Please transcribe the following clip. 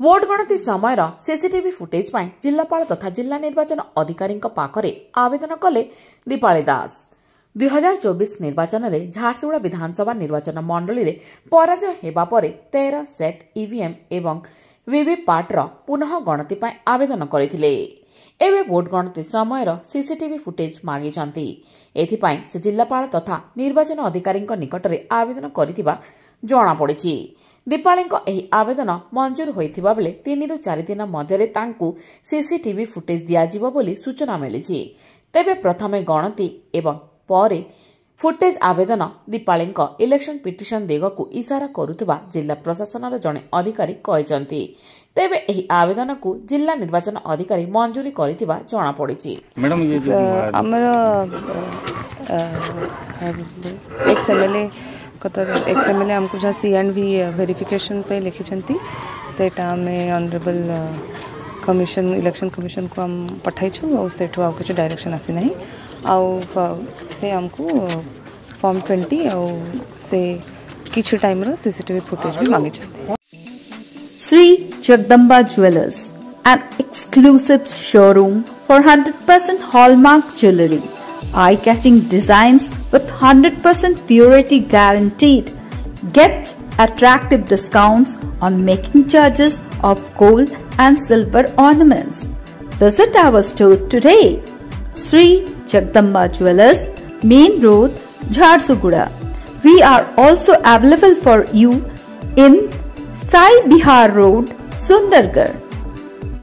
Vote ଗଣତି ସମୟର CCTV footage ପାଇଁ ଜିଲ୍ଲାପାଳ ତଥା ଜିଲ୍ଲା ନିର୍ବାଚନ ଅଧିକାରୀଙ୍କ ପାଖରେ ଆବେଦନ କଲେ ଦୀପାଳି ଦାସ। 2024 ନିର୍ବାଚନରେ ଝାରସୁଗୁଡ଼ା ବିଧାନସଭା ନିର୍ବାଚନ ମଣ୍ଡଳୀରେ ପରାଜୟ ହେବା ପରେ 13 ସେଟ୍ ଇଭିଏମ୍ ଏବଂ ଭିଭିପାଟ୍ର ପୁନଃ ଗଣତି ପାଇଁ ଆବେଦନ କରିଥିଲେ। ଏବେ ଭୋଟ ଗଣତି ସମୟର ସିସିଟିଭି ଫୁଟେଜ ମାଗିଛନ୍ତି। ଏଥିପାଇଁ ସେ ଜିଲ୍ଲାପାଳ ତଥା ନିର୍ବାଚନ ଅଧିକାରୀଙ୍କ ନିକଟରେ ଆବେଦନ କରିଥିବା ଜଣାପଡ଼ିଛି। ଦୀପାଳିଙ୍କ ଏହି ଆବେଦନ ମଞ୍ଜୁର ହୋଇଥିବା ବେଳେ 3 ରୁ 4 ଦିନ ମଧ୍ୟରେ ତାଙ୍କୁ ସିସିଟିଭି ଫୁଟେଜ ଦିଆଯିବ ବୋଲି ସୂଚନା ମିଳିଛି। ତେବେ ପ୍ରଥମେ ଗଣତି ଏବଂ ପରେ ଫୁଟେଜ ଆବେଦନ ଦୀପାଳିଙ୍କ ଇଲେକ୍ସନ ପିଟିସନ ଦିଗକୁ ଇସାରା କରୁଥିବା ଜିଲ୍ଲା ପ୍ରଶାସନର ଜଣେ ଅଧିକାରୀ କହିଛନ୍ତି। ତେବେ ଏହି ଆବେଦନକୁ ଜିଲ୍ଲା ନିର୍ବାଚନ ଅଧିକାରୀ ମଞ୍ଜୁରୀ କରିଥିବା ଜଣାପଡ଼ିଛି। ଆମର एक्सएमएलए हमको जहाँ C&V वेरिफिकेशन पे लिखी सेटा आमे ऑनरेबल कमिशन इलेक्शन कमिशन को हम पठाइछु और सेठू आउ कुछ डायरेक्शन आसी नहीं आउ से हमको फॉर्म 20 और से किछ टाइम रो सीसीटीवी फुटेज भी मांगी छथि। Sri Jagdamba Jewellers, an exclusive showroom for 100% hallmark jewelry, eye-catching designs with 100% purity guaranteed. Get attractive discounts on making charges of gold and silver ornaments. Visit our store today. Sri Jagdamba Jewellers, Main Road, Jharsuguda. We are also available for you in Sai Bihar Road, Sundargarh.